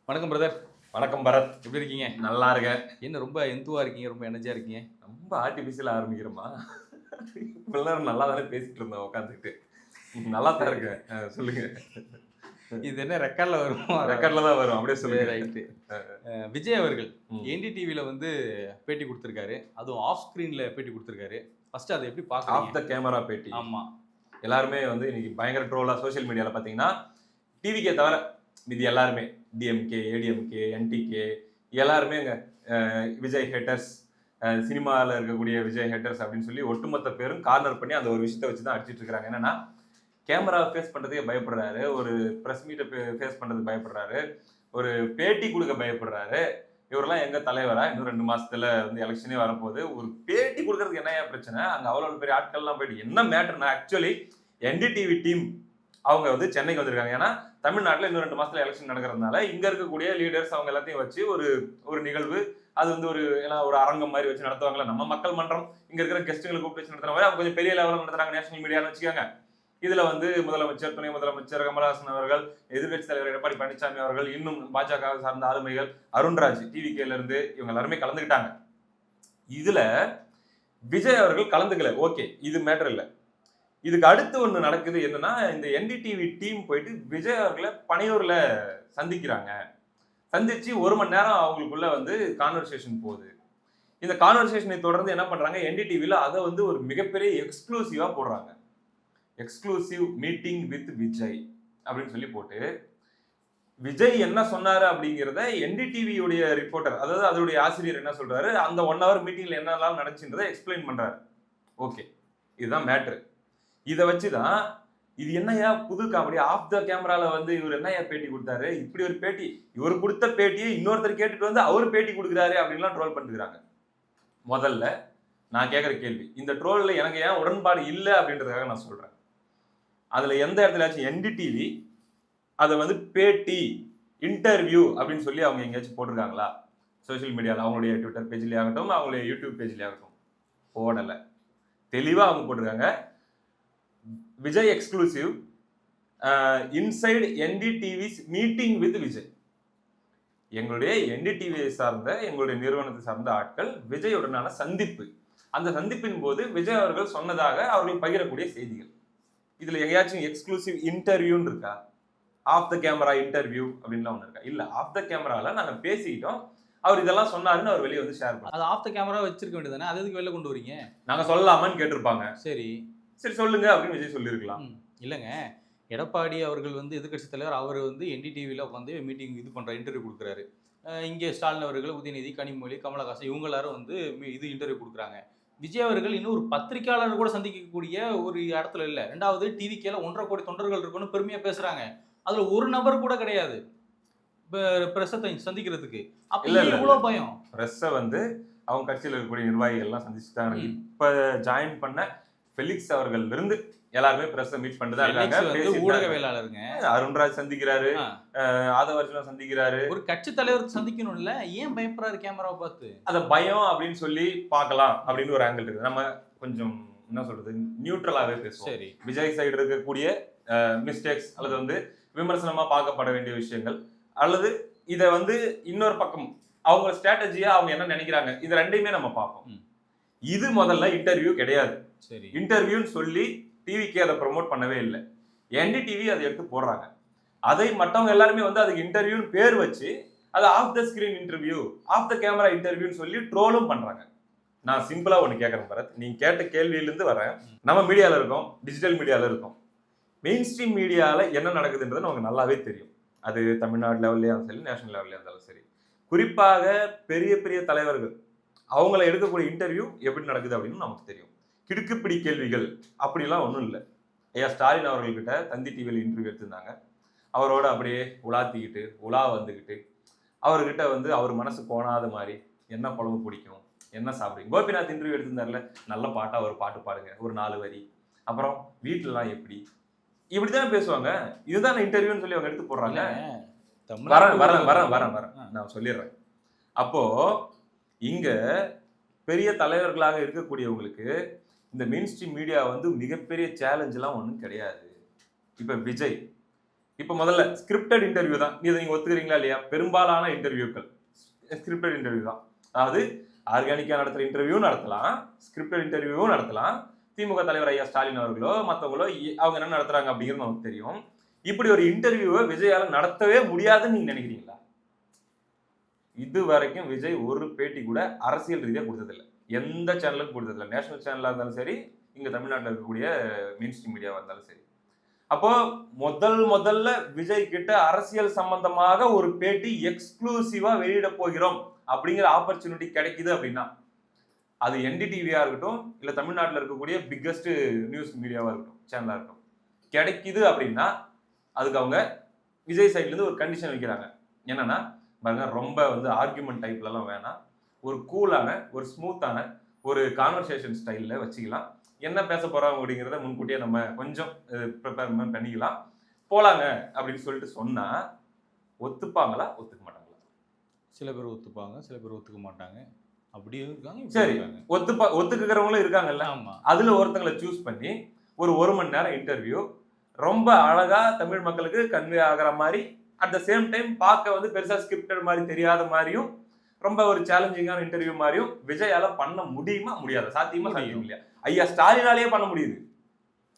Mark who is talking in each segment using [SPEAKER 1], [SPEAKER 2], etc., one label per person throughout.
[SPEAKER 1] வணக்கம் பிரதர்.
[SPEAKER 2] வணக்கம் பரத்.
[SPEAKER 1] எப்படி இருக்கீங்க?
[SPEAKER 2] நல்லா இருக்கேன்.
[SPEAKER 1] என்ன ரொம்ப எந்துவா இருக்கீங்க, ரொம்ப எனர்ஜியா இருக்கீங்க.
[SPEAKER 2] ரொம்ப ஆர்டிஃபிஷியலா ஆரம்பிக்கிறோமா? இவ்வளவு நேரம் நல்லா தானே பேசிட்டு இருந்தோம் உட்காந்துக்கிட்டு. நல்லா தான் இருக்கேன். சொல்லுங்க.
[SPEAKER 1] இது என்ன ரெக்கார்ட்ல வருமா?
[SPEAKER 2] ரெக்கார்ட்ல தான் வரும். அப்படியே சொல்லுங்க.
[SPEAKER 1] ரைட்டு. விஜய் அவர்கள் என்டிடிவில வந்து பேட்டி கொடுத்திருக்காரு. அதுவும் ஆஃப் ஸ்கிரீன்ல பேட்டி கொடுத்திருக்காரு. ஃபர்ஸ்ட் அதை எப்படி
[SPEAKER 2] ஆஃப்
[SPEAKER 1] பார்க்குறீங்க?
[SPEAKER 2] த கேமரா பேட்டி.
[SPEAKER 1] ஆமா.
[SPEAKER 2] எல்லாருமே வந்து இன்னைக்கு பயங்கர ட்ரோலா சோஷியல் மீடியால பாத்தீங்கன்னா, டிவிக்கே தவிர மீதி எல்லாருமே டிஎம்கே, ஏடிஎம்கே, என்டிகே எல்லாருமேங்க விஜய் ஹேட்டர்ஸ், சினிமாவில் இருக்கக்கூடிய விஜய் ஹேட்டர்ஸ் அப்படின்னு சொல்லி ஒட்டுமொத்த பேரும் கார்னர் பண்ணி அந்த ஒரு விஷயத்தை வச்சு தான் அடிச்சிட்டு இருக்காங்க. என்னன்னா, கேமரா ஃபேஸ் பண்ணுறதுக்கே பயப்படுறாரு, ஒரு ப்ரெஸ் மீட்டை ஃபேஸ் பண்ணுறதுக்கு பயப்படுறாரு, ஒரு பேட்டி கொடுக்க பயப்படுறாரு. இவரெல்லாம் எங்க தலைவரா? இன்னும் 2 மாசத்துல வந்து எலெக்ஷனே வரப்போகுது. ஒரு பேட்டி கொடுக்கறதுக்கு என்ன பிரச்சனை? அங்க அவ்வளவு பெரிய ஆட்கள்லாம் போயிட்டு என்ன மேட்டர்னா, ஆக்சுவலி என்டிடிவி டீம் அவங்க வந்து சென்னைக்கு வந்திருக்காங்க. ஏன்னா தமிழ்நாட்டில் இன்னும் 2 மாசத்துல எலெக்ஷன் நடக்கிறதுனால இங்க இருக்கக்கூடிய லீடர்ஸ் அவங்க எல்லாத்தையும் வச்சு ஒரு நிகழ்வு, அது வந்து ஒரு அரங்கம் மாதிரி வச்சு நடத்துவாங்களா. நம்ம மக்கள் மன்றம் இங்க இருக்கிற கெஸ்ட்டுங்களை கூப்பிட்டு வச்சு நடத்துற மாதிரி அவங்க கொஞ்சம் பெரிய லெவலில் நடத்துறாங்க, நேஷனல் மீடியான்னு வச்சுக்கோங்க. இதுல வந்து முதலமைச்சர், துணை முதலமைச்சர் கமலஹாசன் அவர்கள், எதிர்கட்சி தலைவர் எடப்பாடி பழனிசாமி அவர்கள், இன்னும் பாஜக சார்ந்த ஆளுமைகள், அருண்ராஜ் டிவிகேல இருந்து இவங்க எல்லாருமே கலந்துக்கிட்டாங்க. இதுல விஜய் அவர்கள் கலந்துக்கல. ஓகே, இது மேட்டர் இல்ல. இதுக்கு அடுத்து ஒண்ணு நடக்குது. என்னன்னா, இந்த என்டிடிவி டீம் போயிட்டு விஜய் அவர்களை பனையூர்ல சந்திக்கிறாங்க. சந்திச்சு 1 மணி நேரம் அவங்களுக்குள்ள வந்து கான்வர்சேஷன் போகுது. இந்த கான்வர்சேஷனை தொடர்ந்து என்ன பண்றாங்க, என்டிடிவில அதை வந்து ஒரு மிகப்பெரிய எக்ஸ்க்ளூசிவா போடுறாங்க. எக்ஸ்க்ளூசிவ் மீட்டிங் வித் விஜய் அப்படின்னு சொல்லி போட்டு, விஜய் என்ன சொன்னாரு அப்படிங்கிறத என்டிடிவியுடைய ரிப்போர்ட்டர், அதாவது அதோடைய ஆசிரியர் என்ன சொல்றாரு, அந்த 1 hour மீட்டிங்ல என்னெல்லாம் நடந்துச்சுன்றதை எக்ஸ்பிளைன் பண்றாரு. ஓகே, இதுதான் மேட்ரு. இதை வச்சுதான் இது என்னையா புது காமெடி, ஆஃப் த கேமரால வந்து இவர் என்னையா பேட்டி கொடுத்தாரு, இப்படி ஒரு பேட்டி, இவர் கொடுத்த பேட்டியை இன்னொருத்தர் கேட்டுட்டு வந்து அவர் பேட்டி கொடுக்குறாரு அப்படின்லாம் ட்ரோல் பண்ணிருக்காங்க. முதல்ல நான் கேட்கிற கேள்வி, இந்த ட்ரோல்ல எனக்கு ஏன் உடன்பாடு இல்லை அப்படின்றதுக்காக நான் சொல்றேன். அதுல எந்த இடத்துலயாச்சும் என்டிடிவி அதை வந்து பேட்டி, இன்டர்வியூ அப்படின்னு சொல்லி அவங்க எங்கேயாச்சும் போட்டிருக்காங்களா? சோசியல் மீடியாவில் அவங்களுடைய ட்விட்டர் பேஜ்லேயே ஆகட்டும், அவங்களுடைய யூடியூப் பேஜ்லேயே ஆகட்டும், போடலை. தெளிவாக அவங்க போட்டிருக்காங்க, Vijay exclusive inside NDTV's meeting with Vijay. எங்களுடைய என்டிடிவியை சார்ந்த, எங்களுடைய நிறுவனத்தை சார்ந்த ஆட்கள் விஜயுடனான சந்திப்பு. அந்த சந்திப்பின் போது விஜய் அவர்கள் சொன்னதாக அவர்கள் பகிரக்கூடிய செய்திகள். இதுல எங்கேயாச்சும் எக்ஸ்க்ளூசிவ் இன்டர்வியூன்னு இருக்கா? ஆஃப் த கேமரா இன்டர்வியூ அப்படின்லாம் ஒன்று இருக்கா? இல்ல, ஆஃப் த கேமரால நாங்க பேசிக்கிட்டோம், அவர் இதெல்லாம் சொன்னாருன்னு அவர் வெளியே வந்து ஷேர் பண்ணார்.
[SPEAKER 1] அது ஆஃப் த கேமரா வச்சிருக்க வேண்டியதானே, அது எதுக்கு வெளில கொண்டு வரீங்க?
[SPEAKER 2] நாங்க சொல்லலாமான்னு கேட்டிருப்பாங்க.
[SPEAKER 1] சரி
[SPEAKER 2] சரி சொல்லுங்க அப்படின்னு விஜய் சொல்லியிருக்கலாம்.
[SPEAKER 1] இல்லைங்க, எடப்பாடி அவர்கள் வந்து எதிர்கட்சி தலைவர், அவர் வந்து என்டிடிவியில் உட்காந்து மீட்டிங் இது பண்ணுற இன்டர்வியூ கொடுக்குறாரு. இங்கே ஸ்டாலின் அவர்கள், உதயநிதி, கனிமொழி, கமலஹாசன் இவங்க எல்லாரும் வந்து இது இன்டர்வியூ கொடுக்குறாங்க. விஜய் அவர்கள் இன்னும் ஒரு பத்திரிகையாளர் கூட சந்திக்கக்கூடிய ஒரு இடத்துல இல்லை. 2வது டிவிக்கேல 1.5 கோடி தொண்டர்கள் இருக்குன்னு பெருமையாக பேசுறாங்க. அதுல ஒரு நபர் கூட கிடையாது பிரசத்தை சந்திக்கிறதுக்கு. அப்ப
[SPEAKER 2] இல்ல
[SPEAKER 1] இவ்வளவு பயம்.
[SPEAKER 2] பிரஸ்ஸை வந்து அவங்க கட்சியில் இருக்கக்கூடிய நிர்வாகிகள் எல்லாம் சந்திச்சுட்டாங்க. இப்ப ஜாயின் பண்ண ஃபெலிக்ஸ் அவர்கள் இருந்து எல்லாருமே பிரஸ்ஸை மீட் பண்ணிட்டு தான் இருக்காங்க.
[SPEAKER 1] ஊடகவியலாளருங்க
[SPEAKER 2] அருண்ராஜ் சந்திக்கிறாரு, ஆதவர்ஜுனா சந்திக்கிறாரு.
[SPEAKER 1] ஒரு கட்சி தலைவர் சந்திக்கணும் இல்ல, ஏன் பயப்படுறாரு கேமராவை பார்த்து?
[SPEAKER 2] அத பயம் அப்படின்னு சொல்லி பார்க்கலாம் அப்படின்னு ஒரு ஆங்கிள் இருக்கு. நம்ம கொஞ்சம் என்ன சொல்றது, நியூட்ரலாவே பேசுவோம்.
[SPEAKER 1] சரி,
[SPEAKER 2] விஜய் சைடு இருக்கக்கூடிய மிஸ்டேக்ஸ் அல்லது வந்து விமர்சனமா பார்க்கப்பட வேண்டிய விஷயங்கள், அல்லது இதை வந்து இன்னொரு பக்கம் அவங்க ஸ்ட்ராட்டஜியா அவங்க என்ன நினைக்கிறாங்க, இது ரெண்டையுமே நம்ம பார்ப்போம். இது முதல்ல இன்டர்வியூ கிடையாது.
[SPEAKER 1] சரி,
[SPEAKER 2] இன்டர்வியூன்னு சொல்லி டிவிக்கு அதை ப்ரமோட் பண்ணவே இல்லை. என்டிடிவி அதை எடுத்து போடுறாங்க. அதை மற்றவங்க எல்லாருமே வந்து அதுக்கு இன்டர்வியூன்னு பேர் வச்சு அது off the screen interview, off the camera இன்டர்வியூன்னு சொல்லி ட்ரோலும் பண்றாங்க. நான் சிம்பிளா ஒன்று கேட்கறேன் பரத், நீங்க கேட்ட கேள்வியிலிருந்து வரேன். நம்ம மீடியால இருக்கோம், டிஜிட்டல் மீடியால இருக்கோம். மெயின் ஸ்ட்ரீம் மீடியால என்ன நடக்குதுன்றது நமக்கு நல்லாவே தெரியும். அது தமிழ்நாடு லெவல்லையா இருந்தாலும் சரி, நேஷனல் லெவல்லையா இருந்தாலும் சரி. குறிப்பாக பெரிய பெரிய தலைவர்கள் அவங்கள எடுக்கக்கூடிய இன்டர்வியூ எப்படி நடக்குது அப்படின்னு நமக்கு தெரியும். கிடுக்குப்பிடி கேள்விகள் அப்படிலாம் ஒன்றும் இல்லை. ஐயா ஸ்டாலின் அவர்கள்கிட்ட தந்தி டிவியில் இன்டர்வியூ எடுத்திருந்தாங்க. அவரோட அப்படியே உலாத்திக்கிட்டு உலா வந்துக்கிட்டு அவர்கிட்ட வந்து அவர் மனசு கோணாத மாதிரி என்ன குழம்பு பிடிக்கும், என்ன சாப்பிடுங்க. கோபிநாத் இன்டர்வியூ எடுத்திருந்தார்ல, நல்ல பாட்டா ஒரு பாட்டு பாடுங்க, ஒரு 4 வரி, அப்புறம் வீட்டிலலாம் எப்படி, இப்படித்தானே பேசுவாங்க. இதுதான் இன்டர்வியூன்னு சொல்லி அவங்க எடுத்து போடுறாங்க. வரேன் நான் சொல்லிடுறேன். அப்போ இங்க பெரிய தலைவர்களாக இருக்கக்கூடியவங்களுக்கு இந்த மெயின் ஸ்ட்ரீம் மீடியா வந்து மிகப்பெரிய சேலஞ்ச் எல்லாம் ஒன்றும் கிடையாது. இப்ப விஜய் இப்போ முதல்ல ஸ்கிரிப்டட் இன்டர்வியூ தான். இதை நீங்க ஒத்துக்கிறீங்களா இல்லையா? பெரும்பாலான இன்டர்வியூக்கள் ஸ்கிரிப்டட் இன்டர்வியூ தான். அதாவது ஆர்கானிக்கா நடத்துற இன்டர்வியூ நடத்தலாம், ஸ்கிரிப்டட் இன்டர்வியூவும் நடத்தலாம். திமுக தலைவர் ஐயா ஸ்டாலின் அவர்களோ மற்றவங்களோ அவங்க என்ன நடத்துறாங்க அப்படிங்கிறது நமக்கு தெரியும். இப்படி ஒரு இன்டர்வியூவை விஜயால நடத்தவே முடியாதுன்னு நீங்க நினைக்கிறீங்களா? இது வரைக்கும் விஜய் ஒரு பேட்டி கூட அரசியல் ரீதியா கொடுத்ததில்லை. எந்த சேனலுக்கும் கொடுத்ததில்லை. நேஷனல் சேனலா இருந்தாலும் சரி, இங்க தமிழ்நாட்டில் இருக்கக்கூடிய மெயின் ஸ்ட்ரீம் மீடியாவா இருந்தாலும் சரி. அப்போ முதல்ல விஜய் கிட்ட அரசியல் சம்பந்தமாக ஒரு பேட்டி எக்ஸ்க்ளூசிவா வெளியிட போகிறோம் அப்படிங்கிற ஆப்பர்ச்சுனிட்டி கிடைக்குது அப்படின்னா அது என்டிடிவியா இருக்கட்டும், இல்ல தமிழ்நாட்டில் இருக்கக்கூடிய பிக்கஸ்ட் நியூஸ் மீடியாவா இருக்கட்டும், சேனலா இருக்கட்டும், கிடைக்குது அப்படின்னா அதுக்கு அவங்க விஜய் சைட்ல இருந்து ஒரு கண்டிஷன் வைக்கிறாங்க. என்னன்னா பாருங்க, ரொம்ப வந்து ஆர்குமெண்ட் டைப்ல எல்லாம் வேணாம், ஒரு கூலான, ஒரு ஸ்மூத்தான ஒரு கான்வர்சேஷன் ஸ்டைல்ல வச்சுக்கலாம். என்ன பேச போறோம் அப்படிங்கிறத முன்கூட்டியே நம்ம கொஞ்சம் ப்ரிப்பேர் பண்ணிக்கலாம், போலாங்க அப்படின்னு சொல்லிட்டு சொன்னா ஒத்துப்பாங்களா, ஒத்துக்க மாட்டாங்களா?
[SPEAKER 1] சில பேர் ஒத்துப்பாங்க, சில பேர் ஒத்துக்க மாட்டாங்க. அப்படியும் இருக்காங்க,
[SPEAKER 2] சரி, ஒத்துக்கிறவங்களும் இருக்காங்கல்ல.
[SPEAKER 1] ஆமா.
[SPEAKER 2] அதுல ஒருத்தங்களை சூஸ் பண்ணி ஒரு மணி நேரம் இன்டர்வியூ ரொம்ப அழகா தமிழ் மக்களுக்கு கன்வே ஆகிற மாதிரி, அட் த சேம் டைம் பார்க்க வந்து பெருசா ஸ்கிரிப்டட் மாதிரி தெரியாத மாதிரியும், ரொம்ப ஒரு சேலஞ்சிங்கான இன்டர்வியூ மாதிரியும் விஜயால பண்ண முடியுமா, முடியாது? சாத்தியமா, சாத்தியம் இல்லையா? ஐயா ஸ்டாலினாலேயே பண்ண முடியுது,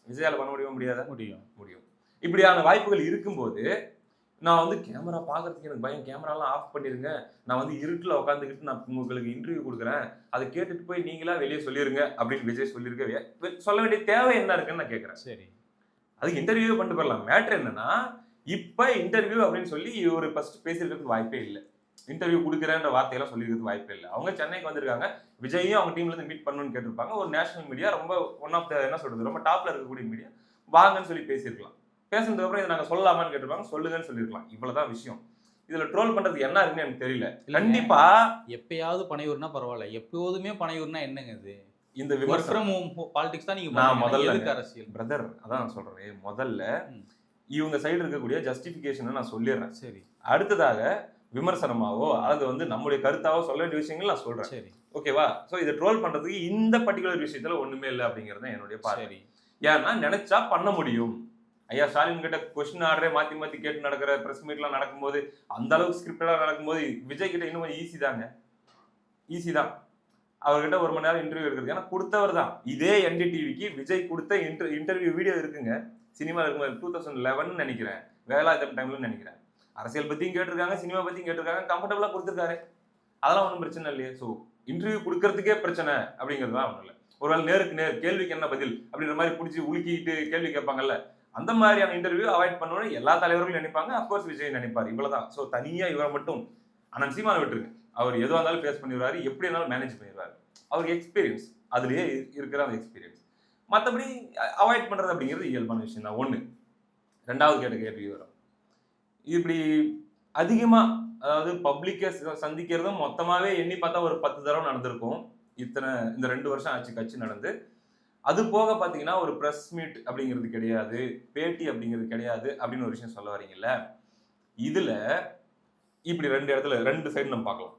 [SPEAKER 2] விஜயால பண்ண முடியுமா, முடியாதா?
[SPEAKER 1] முடியும்.
[SPEAKER 2] இப்படியான வாய்ப்புகள் இருக்கும்போது நான் வந்து கேமரா பார்க்கறதுக்கு எனக்கு பயம், கேமராலாம் ஆஃப் பண்ணிருங்க, நான் வந்து இருட்டில் உட்காந்துக்கிட்டு நான் உங்களுக்கு இன்டர்வியூ கொடுக்குறேன், அதை கேட்டுட்டு போய் நீங்களா வெளியே சொல்லிருங்க அப்படின்னு விஜய் சொல்லியிருக்கவே சொல்ல வேண்டிய தேவை என்ன இருக்குன்னு நான் கேட்குறேன்.
[SPEAKER 1] சரி,
[SPEAKER 2] அதுக்கு இன்டர்வியூ பண்ணிட்டு போயிடலாம். மேட்ரு என்னன்னா, இப்ப இன்டர்வியூ அப்படின்னு சொல்லி ஒரு ஃபர்ஸ்ட் பேசியிருக்கிறதுக்கு வாய்ப்பே இல்லை. இன்டர்வியூ கொடுக்குறேன்ற வார்த்தையெல்லாம் சொல்லியிருக்கிறதுக்கு வாய்ப்பே இல்லை. அவங்க சென்னைக்கு வந்திருக்காங்க, விஜயும் அவங்க டீம்ல இருந்து மீட் பண்ணணும்னு கேட்டிருப்பாங்க. ஒரு நேஷனல் மீடியா, ரொம்ப ஒன் ஆஃப் த என்ன சொல்றது, ரொம்ப டாப்ல இருக்கக்கூடிய மீடியா, வாங்கன்னு சொல்லி பேசியிருக்கலாம். பேசுனதுக்கு அப்புறம் இதை நாங்க சொல்லலாமான்னு கேட்டிருப்பாங்க, சொல்லுங்கன்னு சொல்லியிருக்கலாம். இவ்வளவுதான் விஷயம். இதுல ட்ரோல் பண்றதுக்கு என்ன இருக்குன்னு எனக்கு தெரியல. கண்டிப்பா
[SPEAKER 1] எப்பயாவது பனையூர்னா பரவாயில்ல, எப்போதுமே பனையூர்னா என்னங்க இது?
[SPEAKER 2] இந்த
[SPEAKER 1] விமர்சனம் பாலிடிக்ஸ் தான் நீங்க
[SPEAKER 2] நான் முதல்ல
[SPEAKER 1] அரசியல்
[SPEAKER 2] பிரதர் அதான் நான் சொல்றேன். முதல்ல இவங்க சைடு இருக்கக்கூடிய ஜஸ்டிபிகேஷன் நான் சொல்லிடுறேன்.
[SPEAKER 1] சரி,
[SPEAKER 2] அடுத்ததாக விமர்சனமாவோ அல்லது வந்து நம்முடைய கருத்தாவோ சொல்ல வேண்டிய விஷயங்கள் நான் சொல்றேன்.
[SPEAKER 1] சரி,
[SPEAKER 2] ஓகேவா? சோ இதை ட்ரோல் பண்றதுக்கு இந்த பர்டிகுலர் விஷயத்துல ஒண்ணுமே இல்லை அப்படிங்கறது என்னுடைய பார்வை. ஏன்னா நினைச்சா பண்ண முடியும். ஐயா ஸ்டாலின் கிட்ட கொஸ்டின் ஆர்டரே மாத்தி மாத்தி கேட்டு நடக்கிற பிரஸ் மீட்லாம் நடக்கும்போது, அந்த அளவுக்கு ஸ்கிரிப்டடா நடக்கும்போது விஜய் கிட்ட இன்னும் கொஞ்சம் ஈஸி தாங்க, ஈஸி தான். அவர்கிட்ட ஒரு மணி நேரம் இன்டர்வியூ எடுக்கிறது. ஏன்னா கொடுத்தவர் தான். இதே என்டிடிவிக்கு விஜய் கொடுத்த இன்டர்வியூ வீடியோ இருக்குங்க. சினிமா இருக்கும்போது 2011 நினைக்கிறேன், வேலாயுதம் டைம்ல நினைக்கிறேன். அரசியல் பத்தியும் கேட்டிருக்காங்க, சினிமா பத்தியும் கேட்டிருக்காங்க, கம்ஃபர்டபுளா கொடுத்துருக்காரு. அதெல்லாம் ஒன்றும் பிரச்சனை இல்லையே. ஸோ இன்டர்வியூ கொடுக்கறதுக்கே பிரச்சனை அப்படிங்கிறது தான் ஒன்றும் இல்லை. ஒருவேளை நேருக்கு நேர் கேள்விக்கு என்ன பதில் அப்படின்ற மாதிரி பிடிச்சி உலுக்கிட்டு கேள்வி கேட்பாங்கல்ல, அந்த மாதிரியான இன்டர்வியூ அவாய்ட் பண்ணணும்னு எல்லா தலைவர்களும் நினைப்பாங்க. அப்கோர்ஸ் விஜய் நினைப்பாரு. இவ்வளவுதான். ஸோ தனியா இவரை மட்டும் அண்ணன் சீமானை விட்டுருங்க, அவர் எதுவாக இருந்தாலும் ஃபேஸ் பண்ணிடுவாரு, எப்படி இருந்தாலும் மேனேஜ் பண்ணிடுவாரு. அவருக்கு எக்ஸ்பீரியன்ஸ், அதுலயே இருக்கிற அந்த எக்ஸ்பீரியன்ஸ். மற்றபடி அவாய்ட் பண்றது அப்படிங்கிறது இயல்பான விஷயம் தான். ஒண்ணு. ரெண்டாவது கேள்வி வரும், இப்படி அதிகமா, அதாவது பப்ளிக்கை சந்திக்கிறதும் மொத்தமாவே எண்ணி பார்த்தா ஒரு 10 தடவை நடந்திருக்கும். இந்த 2 வருஷம் ஆச்சு கட்சி நடந்து. அது போக பாத்தீங்கன்னா ஒரு பிரஸ் மீட் அப்படிங்கிறது கிடையாது, பேட்டி அப்படிங்கிறது கிடையாது அப்படின்னு ஒரு விஷயம் சொல்ல வரீங்கல்ல. இதுல இப்படி 2 இடத்துல 2 சைடு நம்ம பார்க்கலாம்.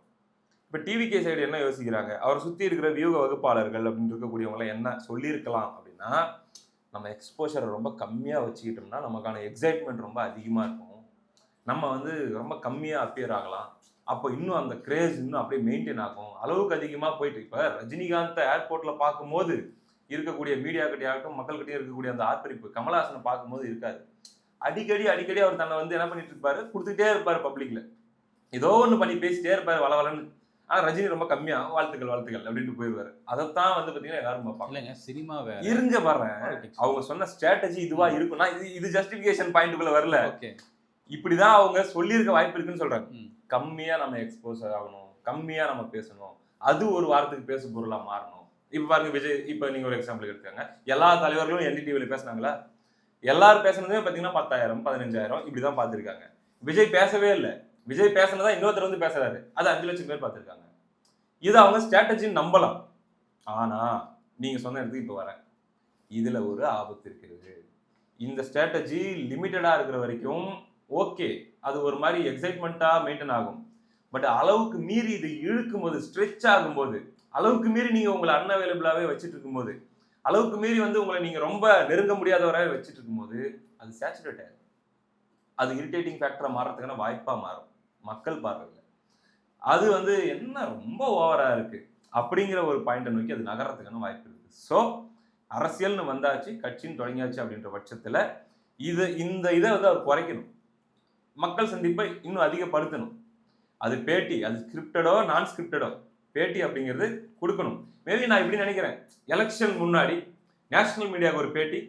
[SPEAKER 2] இப்ப டிவிகே சைடு என்ன யோசிக்கிறாங்க, அவரை சுத்தி இருக்கிற வியூக வகுப்பாளர்கள் அப்படின்னு இருக்கக்கூடியவங்க என்ன சொல்லியிருக்கலாம் அப்படின்னா, நம்ம எக்ஸ்போஷரை ரொம்ப கம்மியா வச்சுக்கிட்டோம்னா நமக்கான எக்ஸைட்மெண்ட் ரொம்ப அதிகமா இருக்கும், நம்ம வந்து ரொம்ப கம்மியா அப்பியர் ஆகலாம், அப்போ இன்னும் அந்த கிரேஸ் இன்னும் அப்படியே மெயின்டைன் ஆகும். அளவுக்கு அதிகமா போயிட்டு இப்ப ரஜினிகாந்த் ஏர்போர்ட்ல பார்க்கும்போது இருக்கக்கூடிய மீடியா கிட்டையாகட்டும், மக்கள்கிட்டயும் இருக்கக்கூடிய அந்த ஆர்ப்பரிப்பு கமலஹாசனை பார்க்கும்போது இருக்காது. அடிக்கடி அவர் தன்னை வந்து என்ன பண்ணிட்டு இருப்பாரு, கொடுத்துட்டே இருப்பாரு பப்ளிக்ல, ஏதோ ஒண்ணு பண்ணி பேசிட்டே இருப்பாரு வளவலன்னு. ஆனா ரஜினி ரொம்ப கம்மியா வாழ்த்துக்கள் அப்படின்ட்டு போயிருவாரு. அதைத்தான் வந்து பாத்தீங்கன்னா எல்லாரும் பார்ப்பாங்க.
[SPEAKER 1] சினிமா
[SPEAKER 2] இருங்க வர்றேன், அவங்க சொன்ன ஸ்ட்ராட்டஜி இதுவா இருக்கும்னா இது ஜஸ்டிபிகேஷன் பாயிண்ட்டுக்குள்ள வரல. இப்படிதான் அவங்க சொல்லியிருக்க வாய்ப்பு இருக்குன்னு சொல்றாங்க. கம்மியா நம்ம எக்ஸ்போஸ் ஆகணும், கம்மியா நம்ம பேசணும், அது ஒரு வாரத்துக்கு பேசு பொருளா மாறணும். இப்ப பாருங்க விஜய், இப்ப நீங்க ஒரு எக்ஸாம்பிள் எடுத்துக்கங்க. எல்லா தலைவர்களும் என்டிடிவில பேசினாங்களா? எல்லாரும் பேசுனதுமே பாத்தீங்கன்னா 10,000 15,000 இப்படிதான் பார்த்திருக்காங்க. விஜய் பேசவே இல்லை. விஜய் பேசினதா இன்னொருத்தர் வந்து பேசுறாரு, அது 5 லட்சம் பேர் பார்த்திருக்காங்க. இது அவங்க ஸ்ட்ராட்டஜின்னு நம்பலாம். ஆனா நீங்க சொன்ன இடத்துக்கு இப்ப வரேன், இதுல ஒரு ஆபத்து இருக்கிறது. இந்த ஸ்ட்ராட்டஜி லிமிட்டடா இருக்கிற வரைக்கும் ஓகே, அது ஒரு மாதிரி எக்ஸைட்மெண்டா மெயின்டைன் ஆகும். பட் அளவுக்கு மீறி இது இழுக்கும் போது, ஸ்ட்ரெச் ஆகும்போது, அளவுக்கு மீறி நீங்க உங்களை அன்அவைலபிளாவே வச்சுட்டு இருக்கும்போது, அளவுக்கு மீறி வந்து உங்களை நீங்க ரொம்ப நெருங்க முடியாதவராக வச்சுட்டு இருக்கும்போது அது சேச்சுரேட் ஆயிடும். அது இரிட்டேட்டிங் ஃபேக்டரா மாறதுக்கான வாய்ப்பா மாறும் மக்கள் பார்வையில். அது வந்து என்ன ரொம்ப ஓவரா இருக்கு அப்படிங்கிற ஒரு பாயிண்ட்டை நோக்கி அது நகர்றதுக்கான வாய்ப்பு இருக்கு. ஸோ அரசியல்னு வந்தாச்சு, கட்சின்னு தொடங்கியாச்சு அப்படின்ற பட்சத்துல இந்த இதை வந்து அவர் குறைக்கணும். மக்கள் சந்திப்பை இன்னும் அதிகப்படுத்தணும். அது பேட்டி, அது ஸ்கிரிப்டடோ நான் ஸ்கிரிப்டடோ பேட்டி அப்படிங்கிறது கொடுக்கணும். மேபி நான் இப்படி நினைக்கிறேன், எலெக்ஷன் முன்னாடி நேஷனல் மீடியாவுக்கு ஒரு பேட்டி,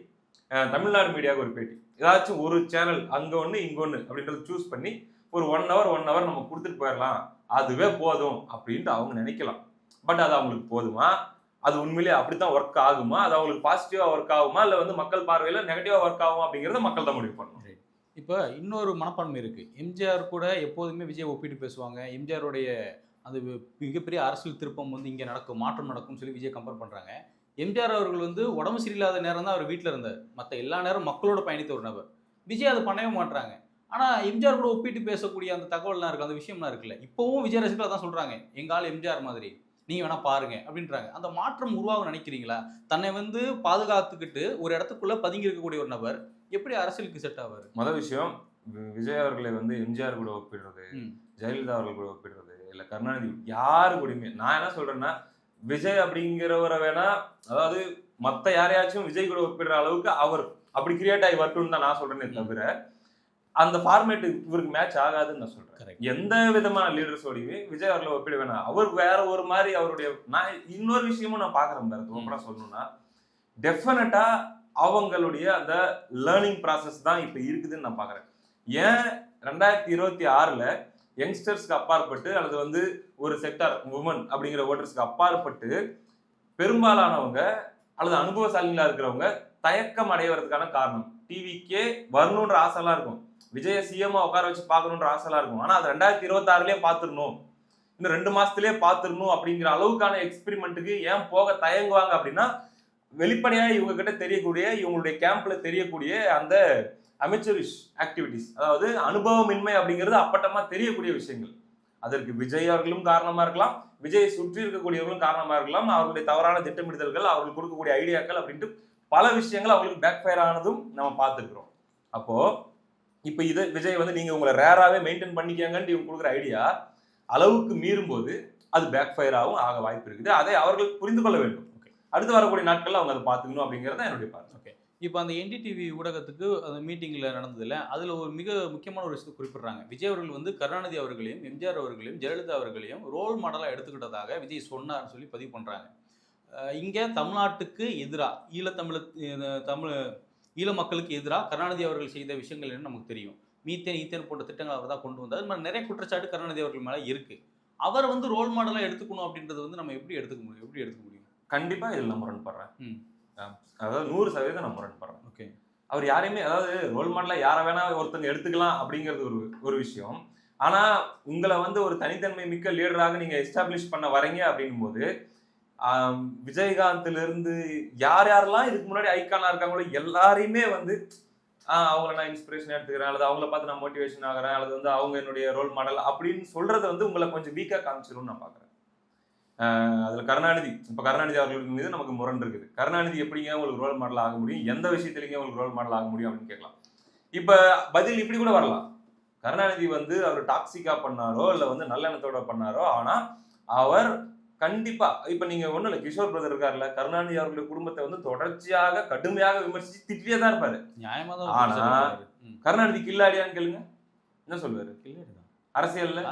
[SPEAKER 2] தமிழ்நாடு மீடியாவுக்கு ஒரு பேட்டி, ஏதாச்சும் ஒரு சேனல் அங்க ஒன்று இங்க ஒன்று அப்படின்றத சூஸ் பண்ணி ஒரு 1 hour நம்ம கொடுத்துட்டு போயிடலாம், அதுவே போதும் அப்படின்ட்டு அவங்க நினைக்கலாம். பட் அது அவங்களுக்கு போதுமா? அது உண்மையிலேயே அப்படித்தான் ஒர்க் ஆகுமா? அது அவங்களுக்கு பாசிட்டிவா ஒர்க் ஆகுமா? இல்லை வந்து மக்கள் பார்வையில் நெகட்டிவா ஒர்க் ஆகுமா அப்படிங்கிறத மக்கள் தான் முடிவு பண்ணணும்.
[SPEAKER 1] இப்போ இன்னொரு மனப்பான்மை இருக்கு. எம்ஜிஆர் கூட எப்போதுமே விஜய் ஒப்பிட்டு பேசுவாங்க. எம்ஜிஆருடைய அந்த மிகப்பெரிய அரசியல் திருப்பம் வந்து இங்கே நடக்கும், மாற்றம் நடக்கும்னு சொல்லி விஜய் கம்பேர் பண்ணுறாங்க. எம்ஜிஆர் அவர்கள் வந்து உடம்பு சரியில்லாத நேரம் தான் அவர் வீட்டில் இருந்தார். மற்ற எல்லா நேரம் மக்களோட பயணித்த ஒரு நபர். விஜய் அதை பண்ணவே மாட்டுறாங்க. ஆனால் எம்ஜிஆர் கூட ஒப்பிட்டு பேசக்கூடிய அந்த தகவல்லாம் இருக்குது, அந்த விஷயம்லாம் இருக்குல்ல. இப்போவும் விஜய் ரசிகர்கள் தான் சொல்கிறாங்க, எங்கள் ஆள் எம்ஜிஆர் மாதிரி நீங்கள் வேணா பாருங்க அப்படின்றாங்க. அந்த மாற்றம் உருவாக நினைக்கிறீங்களா? தன்னை வந்து பாதுகாத்துக்கிட்டு ஒரு இடத்துக்குள்ள பதுங்கி இருக்கக்கூடிய ஒரு நபர் எப்படி அரசியலுக்கு செட் ஆவார்?
[SPEAKER 2] முதல் விஷயம், விஜய் அவர்களை வந்து எம்ஜிஆர் கூட ஒப்பிடுறது, ஜெயலலிதா அவர்கள் கூட ஒப்பிடுறது, இல்லை கருணாநிதி யாரு கூடயுமே, நான் என்ன சொல்றேன்னா, விஜய் அப்படிங்கிறவரை வேணா, அதாவது மற்ற யாரையாச்சும் விஜய் கூட ஒப்பிடுற அளவுக்கு அவர் அப்படி கிரியேட் ஆகி வரட்டும்னு தான் நான் சொல்றேனே தவிர, அந்த ஃபார்மேட் இவருக்கு மேட்ச் ஆகாதுன்னு நான் சொல்றேன். எந்த விதமான லீடர்ஸோடையுமே விஜய் அவர்களை ஒப்பிட வேணாம். அவர் வேற ஒரு மாதிரி அவருடைய, நான் இன்னொரு விஷயமும் நான் பாக்குறேன், ஓப்பனா சொல்லணும்னா, டெஃபினட்டா அவங்களுடைய அந்த லேர்னிங் ப்ராசஸ் தான் இப்ப இருக்குதுன்னு நான் பாக்குறேன். ஏன் 2026ல யங்ஸ்டர்ஸ்க்கு அப்பாற்பட்டு அல்லது வந்து ஒரு செக்டார் உமன் அப்படிங்கிற ஓட்டர்ஸ்க்கு அப்பாற்பட்டு பெரும்பாலானவங்க அல்லது அனுபவசாலிகளா இருக்கிறவங்க தயக்கம் அடைவதற்கான காரணம், டிவிக்கே வரணுன்ற ஆசைலாம் இருக்கும், விஜய சிஎம் உட்கார வச்சு பார்க்கணுன்ற ஆசைலாம் இருக்கும். ஆனா அது 2026லயே பார்த்துடணும், இன்னும் 2 மாசத்துலயே பார்த்துடணும் அப்படிங்கிற அளவுக்கான எக்ஸ்பெரிமெண்ட்டுக்கு ஏன் போக தயங்குவாங்க அப்படின்னா, வெளிப்படையா இவங்க கிட்ட தெரியக்கூடிய, இவங்களுடைய கேம்ப்ல தெரியக்கூடிய அந்த அமெச்சரிஷ் ஆக்டிவிட்டிஸ், அதாவது அனுபவமின்மை அப்படிங்கிறது அப்பட்டமா தெரியக்கூடிய விஷயங்கள். அதற்கு விஜய் அவர்களும் காரணமா இருக்கலாம், விஜயை சுற்றி இருக்கக்கூடியவர்களும் காரணமா இருக்கலாம், அவர்களுடைய தவறான திட்டமிடுதல்கள், அவர்கள் கொடுக்கக்கூடிய ஐடியாக்கள் அப்படின்ட்டு பல விஷயங்கள் அவங்களுக்கு பேக் ஃபயர் ஆனதும் நம்ம பார்த்துருக்கிறோம். அப்போ இப்ப இதை விஜய் வந்து நீங்க உங்களை ரேராவே மெயின்டைன் பண்ணிக்கங்கன்னு இவங்க கொடுக்குற ஐடியா அளவுக்கு மீறும் போது அது பேக் ஃபயர் ஆக வாய்ப்பு இருக்குது. அதை அவர்கள் புரிந்து கொள்ள வேண்டும். அடுத்து வரக்கூடிய நாட்கள்ல அவங்க அதை பார்த்துக்கணும் அப்படிங்கிறத என்னுடைய பார்வை.
[SPEAKER 1] ஓகே, இப்போ அந்த என்டிடிவி ஊடகத்துக்கு அந்த மீட்டிங்கில் நடந்ததில்ல, அதில் ஒரு மிக முக்கியமான ஒரு விஷயத்தை குறிப்பிட்றாங்க. விஜய் அவர்கள் வந்து கருணாநிதி அவர்களையும் எம்ஜிஆர் அவர்களையும் ஜெயலலிதா அவர்களையும் ரோல் மாடலாக எடுத்துக்கிட்டதாக விஜய் சொன்னார்னு சொல்லி பதிவு பண்ணுறாங்க. இங்கே தமிழ்நாட்டுக்கு எதிராக ஈழ மக்களுக்கு எதிராக கருணாநிதி அவர்கள் செய்த விஷயங்கள் என்ன நமக்கு தெரியும். மீத்தேன் ஈத்தேன் போன்ற திட்டங்கள் அவர் தான் கொண்டு வந்தார். அது மாதிரி நிறைய குற்றச்சாட்டு கருணாநிதி அவர்கள் மேலே இருக்குது. அவர் வந்து ரோல் மாடலாக எடுத்துக்கணும் அப்படின்றது வந்து நம்ம எப்படி எடுத்துக்க முடியும்?
[SPEAKER 2] கண்டிப்பா இதில் நான் முரண்படுறேன். அதாவது 100% நான் முரண்படுறேன்.
[SPEAKER 1] ஓகே,
[SPEAKER 2] அவர் யாரையுமே, அதாவது ரோல் மாடலா யாரை வேணா ஒருத்தங்க எடுத்துக்கலாம் அப்படிங்கிறது ஒரு விஷயம். ஆனா உங்களை வந்து ஒரு தனித்தன்மை மிக்க லீடராக நீங்க எஸ்டாப்ளிஷ் பண்ண வரீங்க அப்படின்னும் போது, விஜயகாந்த்ல இருந்து யாரெல்லாம் இதுக்கு முன்னாடி ஐக்கானா இருக்காங்களோ எல்லாரையுமே வந்து அவங்கள நான் இன்ஸ்பிரேஷன் எடுத்துக்கிறேன், அல்லது அவங்கள பார்த்து நான் மோட்டிவேஷன் ஆகிறேன், அல்லது வந்து அவங்க என்னுடைய ரோல் மாடல் அப்படின்னு சொல்றது வந்து உங்களை கொஞ்சம் வீக்கா காமிச்சிரும்னு நான் பாக்குறேன். அதுல கருணாநிதி அவர்களுக்கு மீது நமக்கு முரண் இருக்குது. கருணாநிதி எப்படிங்க உங்களுக்கு ரோல் மாடல் ஆக முடியும், எந்த விஷயத்திலங்க உங்களுக்கு ரோல் மாடல் ஆக முடியும் அப்படின்னு கேட்கலாம். இப்ப பதில் இப்படி கூட வரலாம், கருணாநிதி வந்து அவர் டாக்ஸிக்கா பண்ணாரோ இல்ல வந்து நல்லெண்ணத்தோட பண்ணாரோ, ஆனா அவர் கண்டிப்பா, இப்ப நீங்க ஒண்ணு இல்ல, கிஷோர் பிரதர் இருக்காருல்ல, கருணாநிதி அவர்களுடைய குடும்பத்தை வந்து தொடர்ச்சியாக கடுமையாக விமர்சிச்சு திட்டியே தான் இருப்பாரு. ஆனா கருணாநிதி கில்லாடியான்னு கேளுங்க, என்ன சொல்லுவாரு? அரசியல்ல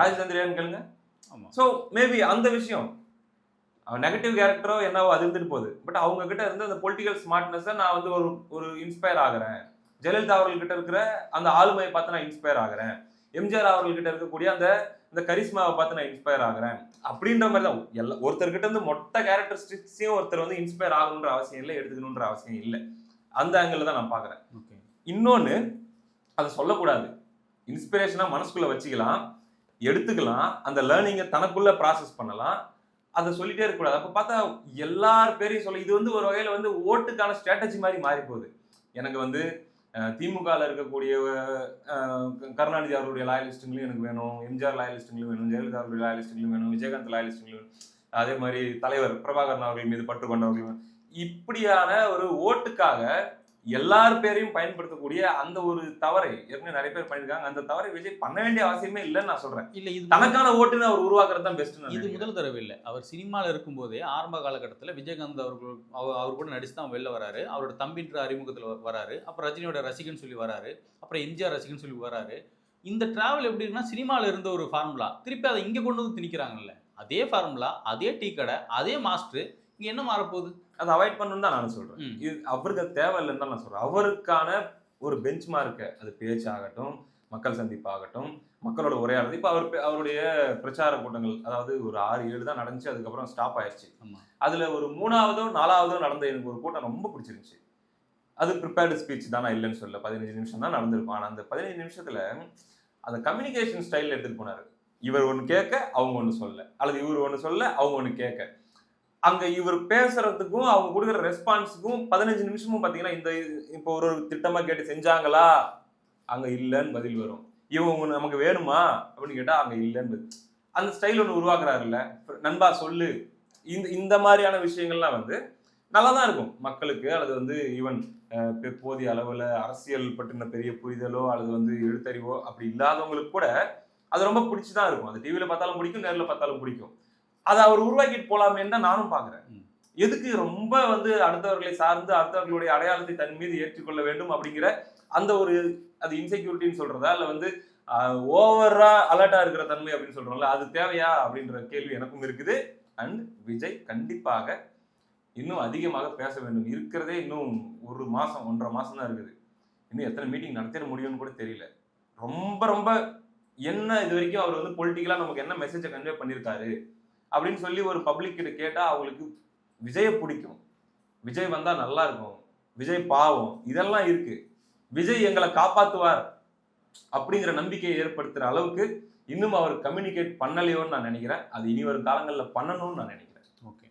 [SPEAKER 2] ராஜதந்திரியான்னு கேளுங்க. சோ மேபி அந்த விஷயம் நெகட்டிவ் கேரக்டரோ என்னவோ அது இருந்துட்டு போகுது. பட் அவங்க கிட்ட இருந்து அந்த பொலிட்டிக்கல் ஸ்மார்ட்னஸ் நான் வந்து ஒரு இன்ஸ்பயர் ஆகுறேன். ஜெயலலிதா அவர்கள் கிட்ட இருக்கிற அந்த ஆளுமையை பார்த்து நான் இன்ஸ்பயர் ஆகுறேன். எம்ஜிஆர் அவர்கள் கிட்ட இருக்கக்கூடிய அந்த கரிஸ்மாவை பார்த்து நான் இன்ஸ்பயர் ஆகுறேன் அப்படின்ற மாதிரி தான் ஒருத்தர்கிட்ட இருந்து மொத்த கேரக்டரிஸ்டிக்ஸையும் ஒருத்தர் வந்து இன்ஸ்பயர் ஆகணுன்ற அவசியம் இல்லை, எடுத்துக்கணுன்ற அவசியம் இல்லை. அந்த ஆங்கிள் தான் நான் பாக்குறேன். இன்னொன்னு, அதை சொல்லக்கூடாது, இன்ஸ்பிரேஷனா மனசுக்குள்ள வச்சுக்கலாம், எடுத்துக்கலாம், அந்த லேர்னிங்கை தனக்குள்ள ப்ராசஸ் பண்ணலாம், அதை சொல்லிட்டே இருக்கக்கூடாது. அப்போ பார்த்தா எல்லார் பேரையும் சொல்ல, இது வந்து ஒரு வகையில் வந்து ஓட்டுக்கான ஸ்ட்ராட்டஜி மாதிரி மாறி போகுது. எனக்கு வந்து திமுகவில் இருக்கக்கூடிய கருணாநிதி அவருடைய லாயலிஸ்ட்டுங்களும் எனக்கு வேணும், எம்ஜிஆர் லாயலிஸ்ட்டுங்களும் வேணும், ஜெயலலிதா அவருடைய லாயலிஸ்ட்டுங்களும் வேணும், விஜயகாந்த் லாயலிஸ்ட்டுங்களும் வேணும், அதே மாதிரி தலைவர் பிரபாகரன் அவர்கள் மீது பற்று கொண்டவர்கள் வேணும். இப்படியான ஒரு ஓட்டுக்காக எல்லார் பேரையும் பயன்படுத்தக்கூடிய அந்த ஒரு தவறை ஏற்கனவே நிறைய பேர் பண்ணிருக்காங்க. அந்த தவறை விஜய் பண்ண வேண்டிய அவசியமே இல்லைன்னு நான் சொல்றேன்.
[SPEAKER 1] இல்ல இது
[SPEAKER 2] தனக்கான ஓட்டுன்னு அவர் உருவாக்குறது தான் பெஸ்ட்.
[SPEAKER 1] இது முதல் தடவை இல்ல. அவர் சினிமால இருக்கும்போதே ஆரம்ப காலகட்டத்தில விஜயகாந்த் அவர்கள் அவர் கூட நடிச்சு தான் வெளில வராரு. அவரோட தம்பின்ற அறிமுகத்துல வராரு. அப்புறம் ரஜினியோட ரசிகன் சொல்லி வராரு. அப்புறம் எம்ஜிஆர் ரசிகன் சொல்லி வராரு. இந்த டிராவல் எப்படி இருக்குன்னா, சினிமால இருந்த ஒரு ஃபார்முலா திருப்பி அதை இங்க கொண்டு வந்து திணிக்கிறாங்கல்ல. அதே ஃபார்முலா, அதே டீ கடை, அதே மாஸ்டர் இங்க என்ன மாறப்போகுது?
[SPEAKER 2] அதை அவாய்ட் பண்ணணும்னு தான் நான் சொல்றேன்.
[SPEAKER 1] ம்.
[SPEAKER 2] இது அவருக்கு அது தேவையில்லைன்னு தான் நான் சொல்றேன். அவருக்கான ஒரு பெஞ்ச் மார்க்க அது பேச்சாகட்டும், மக்கள் சந்திப்பாகட்டும், மக்களோட உரையாடல். இப்ப அவருடைய பிரச்சார கூட்டங்கள் அதாவது ஒரு 6, 7 தான் நடந்துச்சு. அதுக்கப்புறம் ஸ்டாப் ஆயிடுச்சு.
[SPEAKER 1] ஆமா.
[SPEAKER 2] அதுல ஒரு 3வதோ 4வதோ நடந்த எனக்கு ஒரு கூட்டம் ரொம்ப பிடிச்சிருந்துச்சு. அது ப்ரிப்பேர்டு ஸ்பீச் தான், நான் இல்லைன்னு சொல்ல. 15 நிமிஷம் தான் நடந்திருக்கும். ஆனா அந்த 15 நிமிஷத்துல அந்த கம்யூனிகேஷன் ஸ்டைல் எடுத்துட்டு போனாரு. இவர் ஒண்ணு கேட்க அவங்க ஒண்ணு சொல்ல, அல்லது இவர் ஒண்ணு சொல்ல அவங்க ஒண்ணு கேட்க. அங்க இவர் பேசுறதுக்கும் அவங்க கொடுக்குற ரெஸ்பான்ஸுக்கும் 15 நிமிஷமும் பாத்தீங்கன்னா இந்த இப்போ ஒரு திட்டமா கேட்டு செஞ்சாங்களா, அங்க இல்லன்னு பதில் வரும். இவங்க நமக்கு வேணுமா அப்படின்னு கேட்டா அங்க இல்லன்னு அந்த ஸ்டைல் ஒன்று உருவாக்குறாருல்ல. நண்பா சொல்லு, இந்த மாதிரியான விஷயங்கள்லாம் வந்து நல்லா தான் இருக்கும் மக்களுக்கு. அல்லது வந்து ஈவன் போதிய அளவுல அரசியல் பற்றின பெரிய புரிதலோ அல்லது வந்து எழுத்தறிவோ அப்படி இல்லாதவங்களுக்கு கூட அது ரொம்ப பிடிச்சுதான் இருக்கும். அது டிவியில பார்த்தாலும் பிடிக்கும், நேர்ல பார்த்தாலும் பிடிக்கும். அதை அவர் உருவாக்கிட்டு போலாமேன்னு தான் நானும் பாக்குறேன். எதுக்கு ரொம்ப வந்து அடுத்தவர்களை சார்ந்து அடுத்தவர்களுடைய அடையாளத்தை தன் மீது ஏற்றுக்கொள்ள வேண்டும் அப்படிங்கிற அந்த ஒரு அது இன்செக்யூரிட்டின்னு சொல்றதா இல்ல வந்து ஓவரா அலர்ட்டா இருக்கிற தன்மை அப்படின்னு சொல்றோம்ல, அது தேவையா அப்படின்ற கேள்வி எனக்கும் இருக்குது. அண்ட் விஜய் கண்டிப்பாக இன்னும் அதிகமாக பேச வேண்டும். இருக்கிறதே இன்னும் 1 மாசம் 1.5 மாசம் தான் இருக்குது. இன்னும் எத்தனை மீட்டிங் நடத்திட முடியும்னு கூட தெரியல. ரொம்ப ரொம்ப என்ன இது வரைக்கும் அவர் வந்து பொலிட்டிக்கலா நமக்கு என்ன மெசேஜை கன்வே பண்ணியிருக்காரு அப்படின்னு சொல்லி ஒரு பப்ளிக் கிட்ட கேட்டா அவங்களுக்கு விஜயை பிடிக்கும், விஜய் வந்தா நல்லா இருக்கும், விஜய் பாவம், இதெல்லாம் இருக்கு. விஜய் எங்களை காப்பாத்துவார் அப்படிங்கிற நம்பிக்கையை ஏற்படுத்துற அளவுக்கு இன்னும் அவர் கம்யூனிகேட் பண்ணலையோன்னு நான் நினைக்கிறேன். அது இனி வரும் காலங்களில் பண்ணணும்னு நான் நினைக்கிறேன்.
[SPEAKER 1] ஓகே.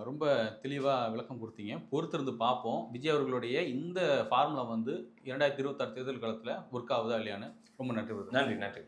[SPEAKER 1] ரொம்ப தெளிவாக விளக்கம் கொடுத்தீங்க. பொறுத்திருந்து பார்ப்போம் விஜய் அவர்களுடைய இந்த ஃபார்முலா வந்து 2026 தேர்தல் காலத்தில் ஒர்க் ஆகுதா இல்லையான்னு. ரொம்ப நன்றி.
[SPEAKER 2] நன்றி.